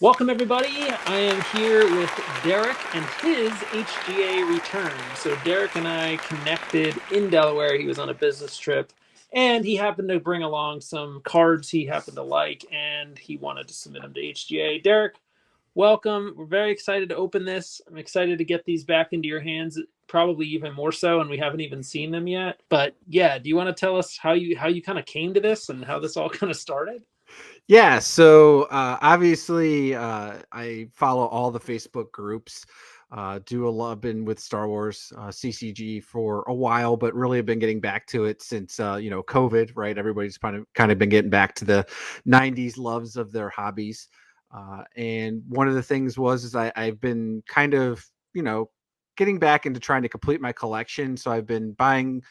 Welcome, everybody. I am here with Derrick and his HGA return. So, Derrick and I connected in Delaware. He was on a business trip and he happened to bring along some cards he happened to like and he wanted to submit them to HGA. Derrick, welcome. We're very excited to open this. I'm excited to get these back into your hands, probably even more so, and we haven't even seen them yet. But yeah, do you want to tell us how you kind of came to this and how this all kind of started? Yeah, so obviously I follow all the Facebook groups. Do a lot, been with Star Wars CCG for a while, but really have been getting back to it since COVID, right? Everybody's kind of been getting back to the '90s loves of their hobbies. And one of the things is I've been kind of getting back into trying to complete my collection. So I've been buying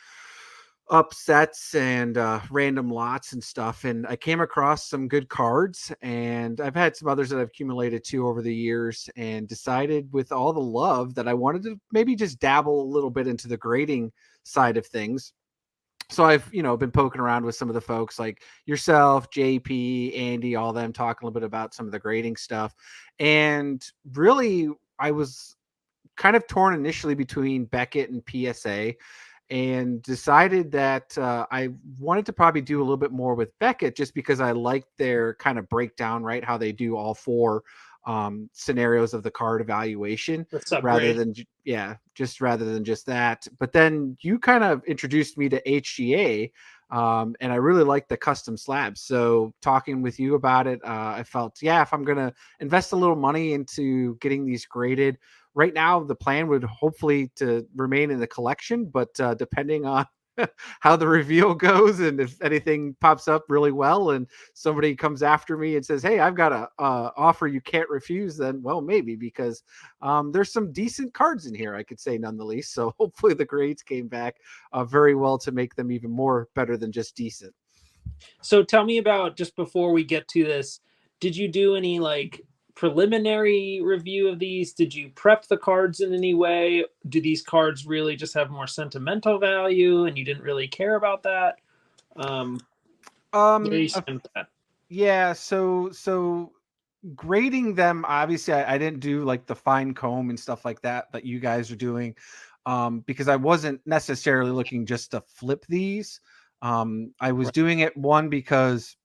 upsets and random lots and stuff, and I came across some good cards, and I've had some others that I've accumulated too over the years, and decided with all the love that I wanted to maybe just dabble a little bit into the grading side of things. So I've been poking around with some of the folks like yourself, JP, Andy, all them, talking a little bit about some of the grading stuff. And really, I was kind of torn initially between Beckett and PSA, and decided that I wanted to probably do a little bit more with Beckett, just because I like their kind of breakdown, right? How they do all four scenarios of the card evaluation, Let's rather upgrade. than rather than just that. But then you kind of introduced me to HGA. And I really like the custom slabs. So talking with you about it, I felt, yeah, if I'm going to invest a little money into getting these graded, right now the plan would hopefully to remain in the collection, but depending on how the reveal goes, and if anything pops up really well and somebody comes after me and says, hey, I've got a offer you can't refuse, then well, maybe, because there's some decent cards in here, I could say, none the least. So hopefully the grades came back very well to make them even more better than just decent. So tell me about, just before we get to this, did you do any like preliminary review of these? Did you prep the cards in any way? Do these cards really just have more sentimental value and you didn't really care about that? Um, where do um you stand with that? yeah, so grading them, obviously I didn't do like the fine comb and stuff like that you guys are doing, because I wasn't necessarily looking just to flip these. I was Right. doing it, one, because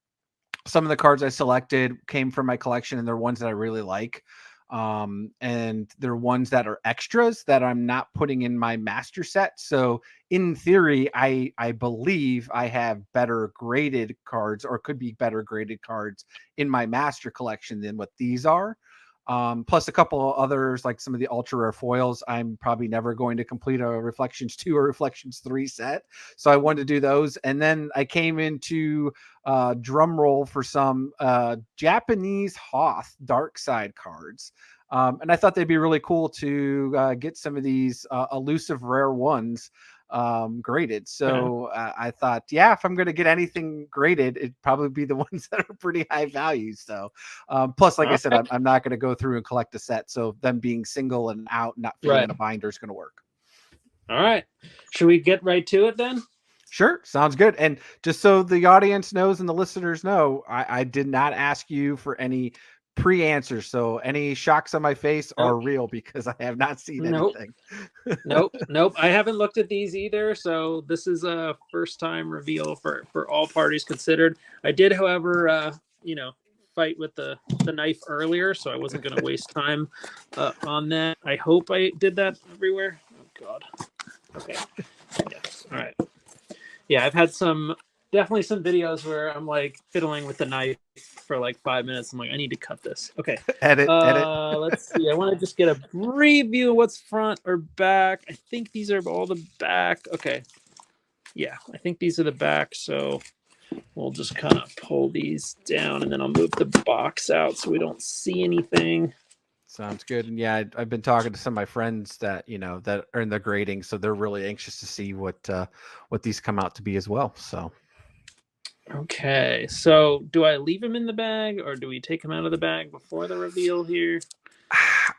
some of the cards I selected came from my collection, and they're ones that I really like. And they're ones that are extras that I'm not putting in my master set. So in theory, I believe I have better graded cards, or could be better graded cards, in my master collection than what these are. Plus a couple of others, like some of the ultra rare foils. I'm probably never going to complete a Reflections 2 or Reflections 3 set. So I wanted to do those. And then I came into drum roll for some Japanese Hoth Dark Side cards. And I thought they'd be really cool to get some of these elusive rare ones graded. Okay. So I thought, yeah, if I'm going to get anything graded, it'd probably be the ones that are pretty high value. So plus, like I All said, right. I'm not going to go through and collect a set. So them being single and out, not fitting Right. in a binder, is going to work. All right. Should we get right to it then? Sure, sounds good. And just so the audience knows and the listeners know, I did not ask you for any pre-answers. So any shocks on my face are Nope. real, because I have not seen Nope. anything. Nope, nope. I haven't looked at these either, so this is a first time reveal for all parties considered. I did, however, fight with the knife earlier, so I wasn't going to waste time on that. I hope I did that everywhere. Oh God. Okay. Yes. All right. Yeah, I've had definitely some videos where I'm like fiddling with the knife for like 5 minutes. I'm like, I need to cut this. Okay. Edit. Let's see. I want to just get a review of what's front or back. I think these are all the back. Okay. Yeah, I think these are the back. So we'll just kind of pull these down and then I'll move the box out so we don't see anything. Sounds good. And yeah, I've been talking to some of my friends that that are in the grading, so they're really anxious to see what these come out to be as well. So Okay. So do I leave them in the bag or do we take them out of the bag before the reveal here?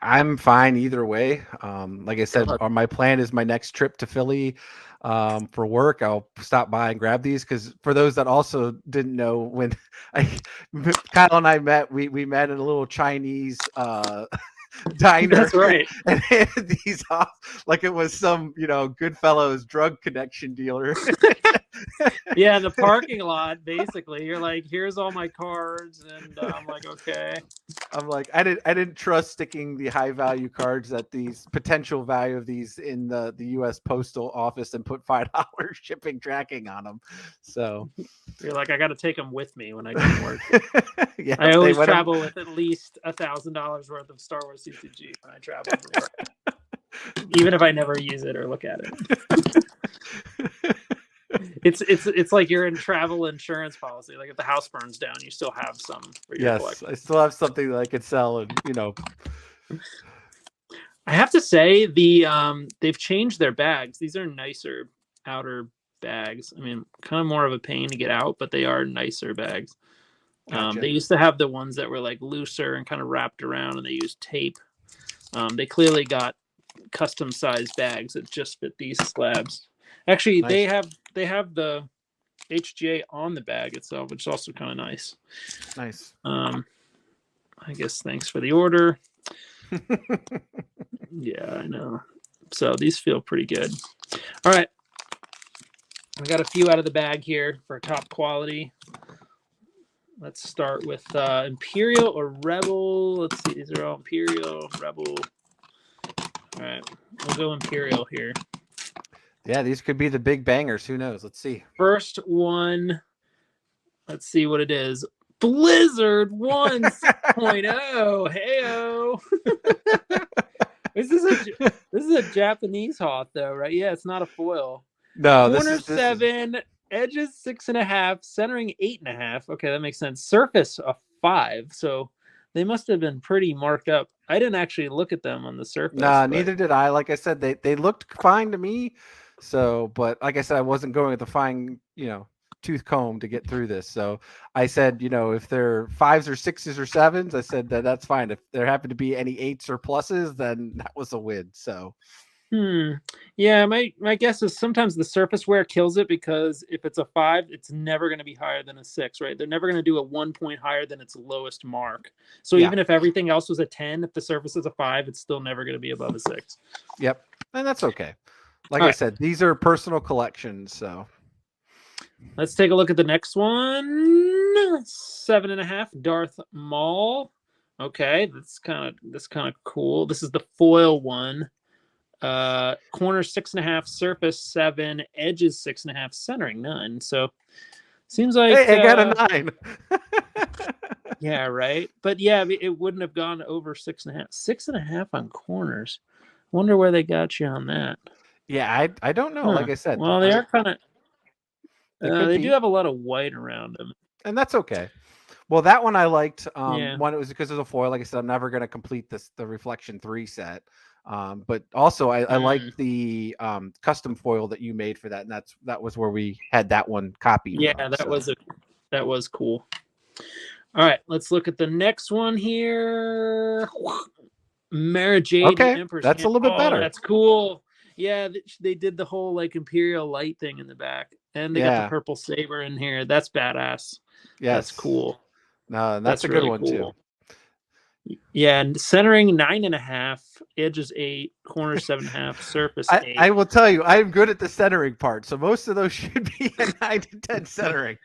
I'm fine either way. Like I said, God. my plan is my next trip to Philly for work. I'll stop by and grab these because for those that also didn't know, when I, Kyle and I met, we met in a little Chinese diner That's right. and handed these off like it was some, Goodfellas drug connection dealer. Yeah, in the parking lot, basically. You're like, here's all my cards, and I'm like, okay. I'm like, I didn't trust sticking the high value cards at these potential value of these in the U.S. Postal Office and put $5 shipping tracking on them. So You're like, I got to take them with me when I go to work. yeah, I they always went travel with at least $1,000 worth of Star Wars CCG when I travel to work, even if I never use it or look at it. It's like you're in travel insurance policy. Like if the house burns down, you still have some for your Yes, collection. I still have something that I could sell, and I have to say they've changed their bags. These are nicer outer bags. I mean, kind of more of a pain to get out, but they are nicer bags. gotcha. They used to have the ones that were like looser and kind of wrapped around, and they used tape. They clearly got custom sized bags that just fit these slabs. Actually, Nice. they have the HGA on the bag itself, which is also kind of nice. Nice. I guess thanks for the order. Yeah, I know. So these feel pretty good. All right. I got a few out of the bag here for top quality. Let's start with Imperial or Rebel. Let's see. These are all Imperial, Rebel. All right. We'll go Imperial here. Yeah, these could be the big bangers. Who knows? Let's see. First one. Let's see what it is. Blizzard 1.0. Heyo. This is a Japanese Hoth though, right? Yeah, it's not a foil. No, Corner 7, edges 6.5, centering 8.5. Okay, that makes sense. Surface a 5. So they must have been pretty marked up. I didn't actually look at them on the surface. Nah, neither did I. Like I said, they looked fine to me. So, but like I said, I wasn't going with the fine, tooth comb to get through this. So I said, if they're 5s or 6s or 7s, I said that's fine. If there happen to be any 8s or pluses, then that was a win. So yeah, my guess is sometimes the surface wear kills it, because if it's a 5, it's never going to be higher than a 6, right? They're never going to do a 1 point higher than its lowest mark. So yeah. even if everything else was a 10, if the surface is a 5, it's still never going to be above a 6. Yep. And that's okay. Like I said, these are personal collections. So let's take a look at the next one. 7.5, Darth Maul. Okay, that's kind of cool. This is the foil one. Corner 6.5, surface 7, edges 6.5, centering 9. So seems like hey, I got a 9. Yeah, right. But yeah, it wouldn't have gone over 6.5. 6.5 on corners. Wonder where they got you on that. Yeah, I don't know. Like I said, well, they are kind of. They do be. have a lot of white around them, and that's okay. Well, that one I liked. Yeah. One, it was because of the foil. Like I said, I'm never going to complete the Reflection 3 set. But also I liked the custom foil that you made for that, and that was where we had that one copied. Yeah, from, that was cool. All right, let's look at the next one here. Mara Jade. Okay, that's a little bit better. That's cool. Yeah, they did the whole like Imperial light thing in the back, and they got the purple saber in here. That's badass. Yes, that's cool. No, that's a really good one too. Yeah, and centering 9.5, edges 8, corner 7.5, surface 8. I will tell you, I'm good at the centering part, so most of those should be a 9 to 10 centering.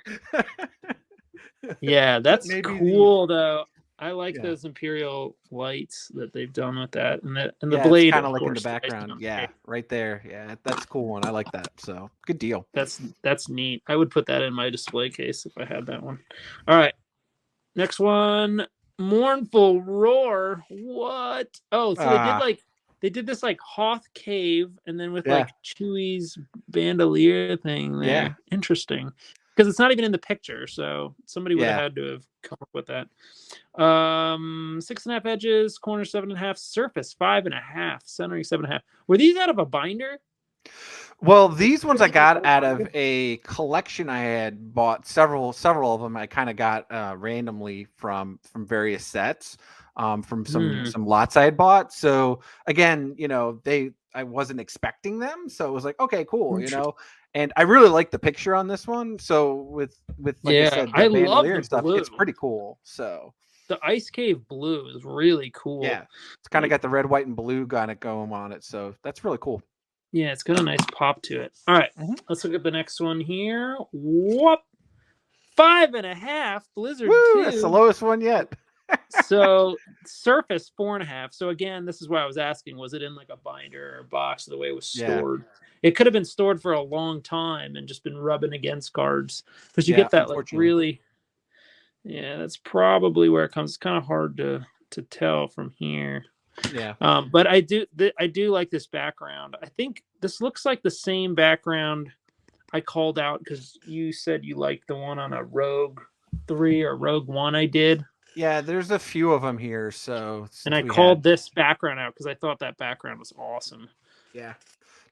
Yeah, that's cool though. I like those Imperial lights that they've done with that, and the blade kind of like in the background. Yeah, right there. Yeah, that's a cool one. I like that. So good deal. That's neat. I would put that in my display case if I had that one. All right, next one. Mournful Roar. What? Oh, so they did this like Hoth cave, and then with like Chewie's bandolier thing there. Yeah, interesting. Because it's not even in the picture, so somebody would have had to have come up with that. 6.5 edges, corner 7.5, surface 5.5, centering 7.5. Were these out of a binder? Well, these ones I got out of a collection I had bought. Several of them I kind of got randomly from various sets. from Hmm. some lots I had bought. So again, I wasn't expecting them, so it was like, okay, cool, And I really like the picture on this one. So with like I Yeah, said, I the love bandolier the and stuff, blue. it's pretty cool. So The Ice Cave blue is really yeah, cool. it's kind of Like, got the red, white, and blue kind of going on it. So that's really cool. yeah, it's got a nice pop to it. All right, Mhm. let's look at the next one here. Whoop. 5.5 Blizzard Woo, that's the 2. lowest one yet. So surface 4.5. So again, this is why I was asking: was it in like a binder or a box? The way it was Yeah, stored, it could have been stored for a long time and just been rubbing against cards because you yeah, get that like unfortunately. really. Yeah, that's probably where it comes. It's kind of hard to tell from here. Yeah. But I do like this background. I think this looks like the same background I called out because you said you liked the one on a Rogue 3 or Rogue 1 I did. Yeah, there's a few of them here. So And since I we had, called this background out because I thought that background was awesome. yeah.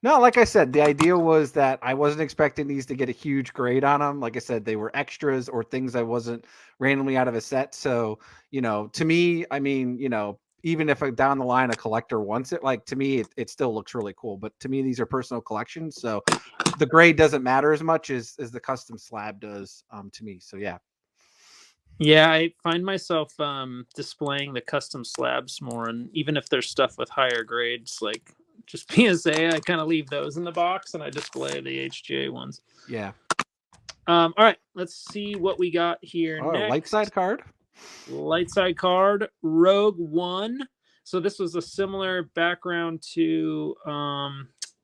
No, like I said, the idea was that I wasn't expecting these to get a huge grade on them. Like I said, they were extras or things I wasn't randomly out of a set. So, to me, I mean, even if down the line a collector wants it, like to me, it still looks really cool. But to me, these are personal collections. So the grade doesn't matter as much as the custom slab does to me. So yeah. Yeah, I find myself displaying the custom slabs more, and even if there's stuff with higher grades, like just PSA, I kind of leave those in the box and I display the HGA ones. Yeah. All right, let's see what we got here Oh, light side next. card. Light side card, Rogue One. So this was a similar background to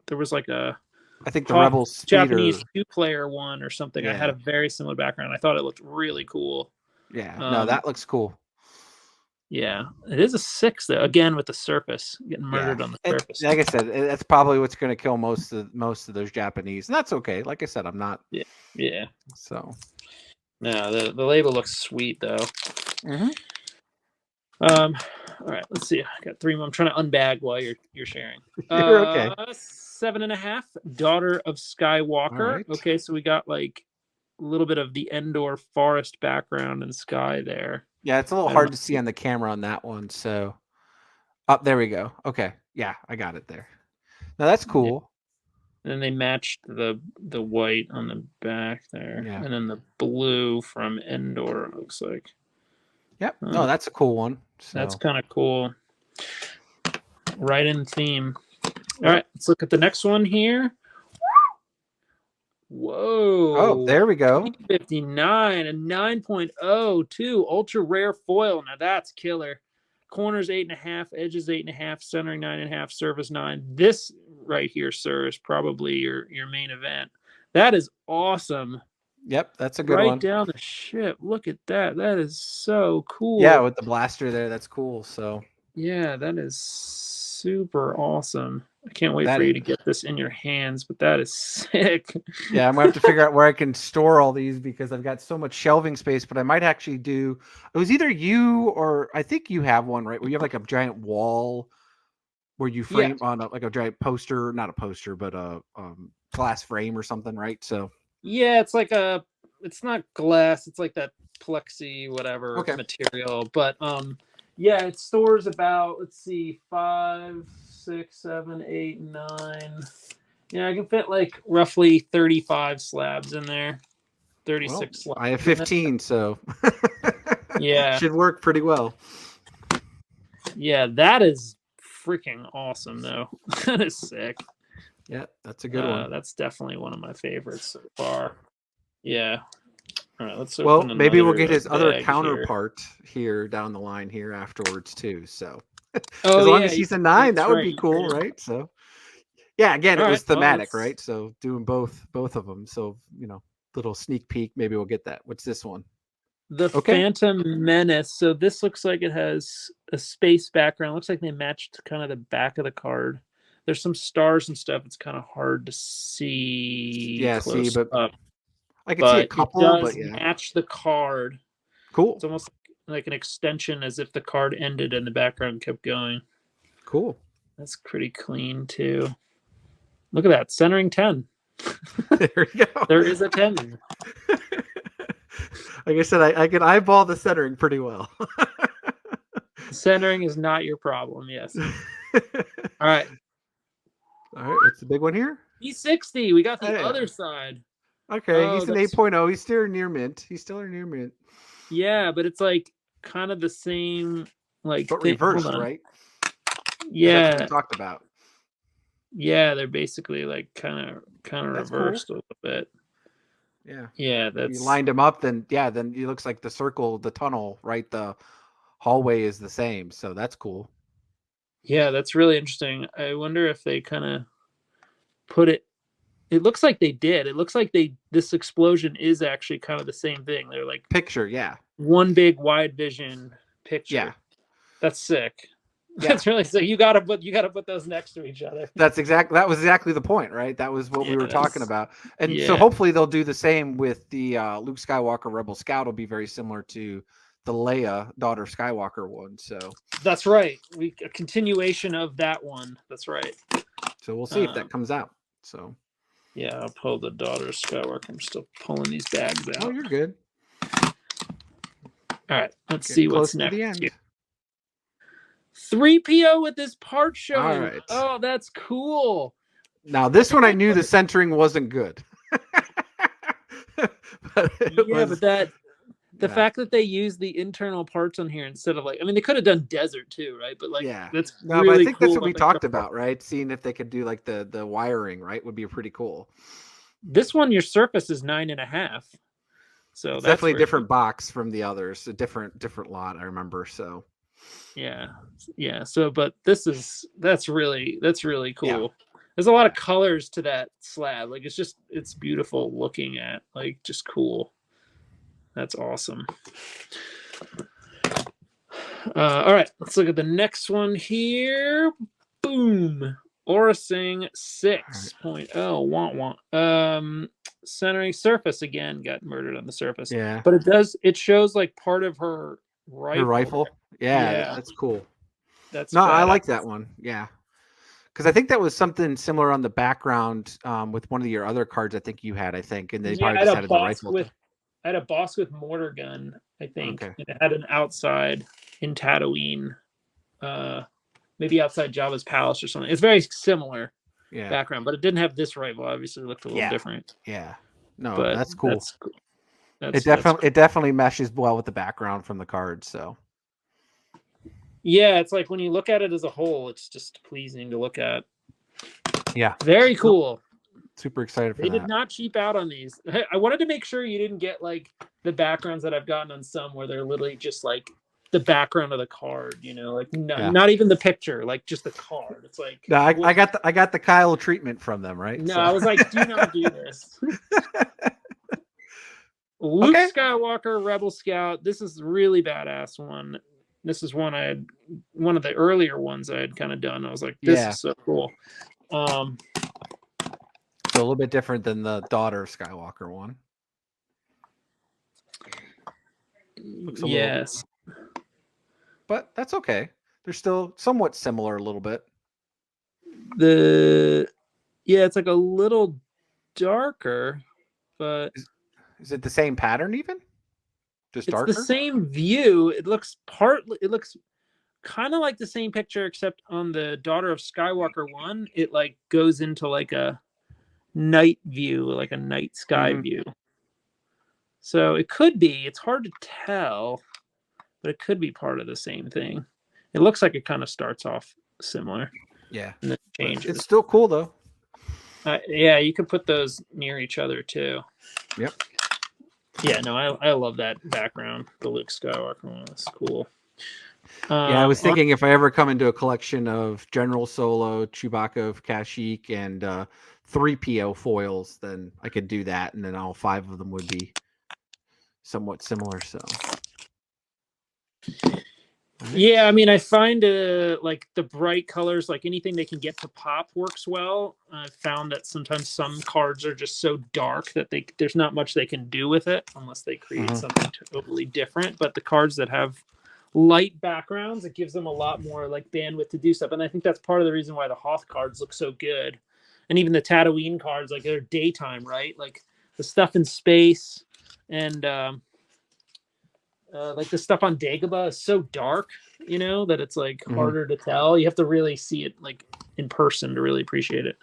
there was like a I think the Rebel Japanese speeder. 2-player one or something. I had Yeah. a very similar background. I thought it looked really cool. Yeah. No, Um, that looks cool. yeah, it is a 6 though. Again with the surface getting Yeah. murdered on the And surface. like I said, that's probably what's going to kill most of those Japanese. And that's okay. Like I said, I'm not. Yeah, yeah. So. No, the label looks sweet though. Mhm. All right, let's see. I got 3 more. I'm trying to unbag while you're sharing. You're okay. 7.5, Daughter of All Skywalker. right. Okay, so we got like a little bit of the Endor forest background and sky there. Yeah, it's a little I don't hard know. to see on the camera on that one. So, up there we go. Okay. Yeah, I got it there. Now that's Yeah. cool. And then they matched the white on the back there, Yeah. and then the blue from Endor. It looks like. Yep. No, that's a cool one. That's So. kind of cool. Right in theme. All right, Yep. let's look at the next one here. Oh, Whoa. there we go. 59, a 9.02 ultra rare foil. Now that's killer. Corners 8.5, edges 8.5, centering 9.5, surface 9. This right here, sir, is probably your main event. That is awesome. Yep, that's a good Right one. down the ship. Look at that. That is so Yeah, cool. with the blaster there, that's cool. So Yeah, that is super awesome. I can't wait that for you is. to get this in your hands, but that is sick. Yeah, I'm gonna have to figure out where I can store all these because I've got so much shelving space. But I might actually do. It was either you or I think you have one, right? Where you have like a giant wall where you Yeah. frame on like a giant poster, not a poster, but a glass frame or something, right? So Yeah, it's not glass, it's like that plexi whatever okay, material. But yeah, it stores about, let's see, 5, 6, 7, 8, 9. Yeah, I can fit like roughly 35 slabs in there. well, 36 slabs I have in there. 15, so Yeah. should work pretty well. Yeah, that is freaking awesome though. That is sick. Yeah, that's a good one. That's definitely one of my favorites so far. Yeah. All right, let's Well, open maybe we'll another get his other bag here. counterpart here down the line here afterwards too. So Oh as long yeah, as he's a 9, that's that would right. be cool, right? So yeah, again, All it right. was Well, thematic, let's. right? So doing both of them. So little sneak peek. Maybe we'll get that. What's this one? The Okay. Phantom Menace. So this looks like it has a space background. Looks like they matched kind of the back of the card. There's some stars and stuff. It's kind of hard to see Yeah, see, close but up, I can see a but it couple, but does yeah, match the card. cool, It's almost like an extension, as if the card ended and the background kept going. cool. That's pretty clean too. Look at that, centering 10. There you go. There is a 10. Like I said, I can eyeball the centering pretty well. Centering is not your problem. Yes. All right. All right, what's the big one here? E60. We got the Hey, other side. okay, Oh, he's an that's 8.0. He's still near mint. He's still near mint. yeah, but it's like kind of the same like But thing. Hold reversed, on. right? Because that's what we Yeah. talked about. Yeah, they're basically like kind of That's cool. reversed a little bit. Yeah. Yeah, If you that's lined them up, then yeah, then it looks like the circle, the tunnel, right? The hallway is the same. So that's cool. yeah, that's really interesting. I wonder if they kind of put it. It looks like they did. It looks like this explosion is actually kind of the same thing. They're like Picture, yeah. one big wide vision Yeah. picture. That's sick. Yeah. That's really sick. You gotta put those next to each other. That was exactly the point, right? That was what Yeah, we were talking about. And so yeah, hopefully they'll do the same with the Luke Skywalker Rebel Scout. Will be very similar to the Leia daughter Skywalker one. that's right. A continuation of that one. That's right. So we'll see if that comes out. So Yeah, I'll pull the daughter Skywalker. I'm still pulling these bags out. oh, you're good. All right, let's Getting see close what's to next. the end. 3PO with this part showing. All right. Oh, that's cool. Now this one I knew the centering wasn't good. But the fact that they use the internal parts on here instead of like, I mean, they could have done desert too, right? But like, yeah, that's no, really but I think cool. that's what we talked about, right? Seeing if they could do like the wiring, right, would be pretty cool. This one, your surface is 9.5. So it's that's definitely a different box from the others, a different lot. I remember. So yeah. So, but that's really cool. Yeah. There's a lot of colors to that slab. Like it's beautiful looking at. Like just cool. That's awesome. All right, let's look at the next one here. Boom. Orasing 6.0. Want. Centering surface again got murdered on the surface. Yeah. But it shows like part of her rifle. Her rifle. Yeah, that's cool. That's no, badass. I like that one. Yeah. Because I think that was something similar on the background with one of your other cards. I think you had. And they probably just added the rifle. I had a boss with mortar gun. I think Okay. and it had an outside in Tatooine, maybe outside Jabba's palace or something. It's very similar background, but it didn't have this rifle. Obviously, it looked a little different. Yeah. No, but that's cool. It definitely meshes well with the background from the card. So. Yeah, it's like when you look at it as a whole, it's just pleasing to look at. Yeah. Very cool. Super excited for that. They did not cheap out on these. I wanted to make sure you didn't get like the backgrounds that I've gotten on some where they're literally just like the background of the card, like not even the picture, like just the card. It's like no, I got the Kyle treatment from them, right? No, so. I was like, do not do this. Luke Skywalker Rebel Scout. This is a really badass one. This is one of the earlier ones I had kind of done. I was like, this is so cool. So a little bit different than the daughter Skywalker one. Yes. But that's okay. They're still somewhat similar a little bit. It's like a little darker, but is it the same pattern even? Just darker? It's the same view. It looks kind of like the same picture, except on the Daughter of Skywalker one, it like goes into like a night view, like a night sky view. So it could be, it's hard to tell, but it could be part of the same thing. It looks like it kind of starts off similar. Yeah. And then changes. It's still cool though. Yeah, you could put those near each other too. Yep. Yeah, no, I love that background. The Luke Skywalker one is cool. Yeah, I was thinking if I ever come into a collection of General Solo, Chewbacca of Kashyyyk, and 3PO foils, then I could do that, and then all 5 of them would be somewhat similar. So. Yeah, I mean, I find like the bright colors, like anything they can get to pop works well. I've found that sometimes some cards are just so dark that there's not much they can do with it unless they create something totally different. But the cards that have light backgrounds, it gives them a lot more like bandwidth to do stuff. And I think that's part of the reason why the Hoth cards look so good. And even the Tatooine cards, like they're daytime, right? Like the stuff in space and Like the stuff on Dagobah is so dark, you know, that it's like Mhm. harder to tell. You have to really see it like in person to really appreciate it.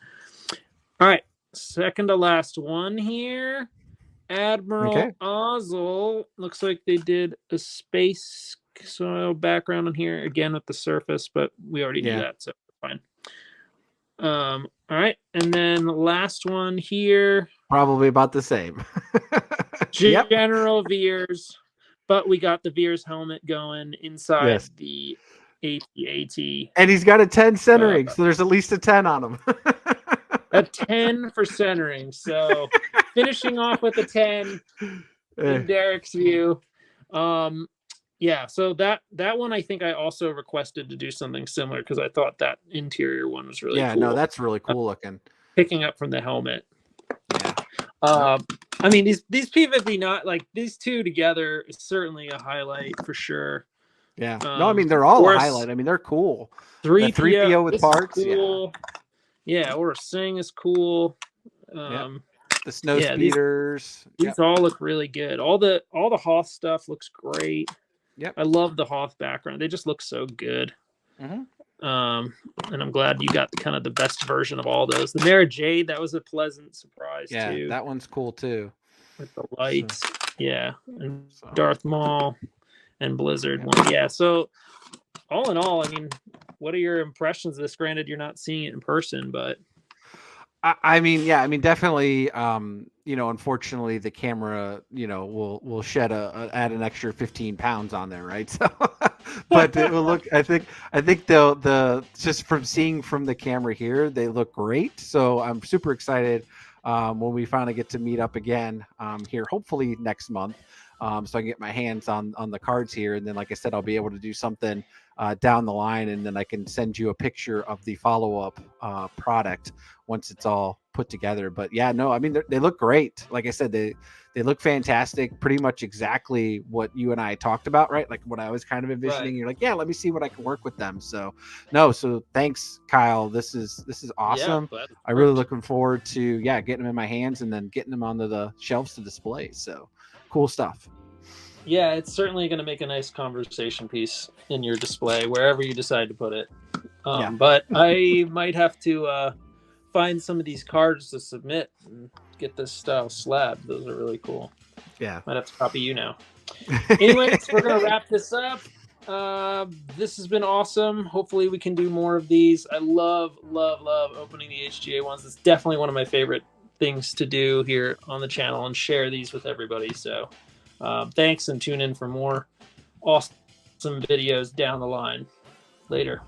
All right, second to last one here. Okay. Admiral Ozzel. Looks like they did a space soil background on here again with the surface, but we already knew Yeah. that, so fine. All right, and then the last one here. Probably about the same. Yep. General Veers, but we got the Veers helmet going inside Yes. the AT-AT. And he's got a 10 centering, so there's at least a 10 on him. A 10 for centering. So finishing off with a 10 in Derrick's view. Yeah, so that one I think I also requested to do something similar because I thought that interior one was really Yeah, cool. no, that's really cool looking. Picking up from the helmet. Yeah. I mean these P50 not like these two together is certainly a highlight for sure. Yeah. No, I mean they're all a highlight. I mean they're cool. The 3PO with parts. Cool. Yeah, or Sing is cool. The snow yeah, speeders. These all look really good. All the Hoth stuff looks great. Yep. I love the Hoth background. They just look so good. Mm-hmm. And I'm glad you got kind of the best version of all those. The Mara Jade, that was a pleasant surprise too. Yeah, that one's cool too. With the lights. Yeah. And Darth Maul and Blizzard one. Yeah. So all in all, I mean, what are your impressions of this? Granted, you're not seeing it in person, but I mean, yeah, I mean, definitely, you know, unfortunately the camera, you know, will shed add an extra 15 pounds on there. Right. So, but it will look, I think the just from seeing from the camera here, they look great. So I'm super excited when we finally get to meet up again here, hopefully next month. So I can get my hands on the cards here. And then, like I said, I'll be able to do something down the line, and then I can send you a picture of the follow-up product once it's all put together. But yeah, no, I mean, they look great. Like I said, they look fantastic. Pretty much exactly what you and I talked about, right? Like what I was kind of envisioning. Right. You're like, yeah, let me see what I can work with them. So no, so thanks, Kyle. This is awesome. Yeah, I'm really looking forward to getting them in my hands and then getting them onto the shelves to display. So cool stuff. Yeah, it's certainly going to make a nice conversation piece in your display wherever you decide to put it. But I might have to find some of these cards to submit and get this style slab. Those are really cool. Yeah. Might have to copy you now. Anyways, we're going to wrap this up. This has been awesome. Hopefully we can do more of these. I love opening the HGA ones. It's definitely one of my favorite things to do here on the channel and share these with everybody. So thanks, and tune in for more awesome videos down the line. Later.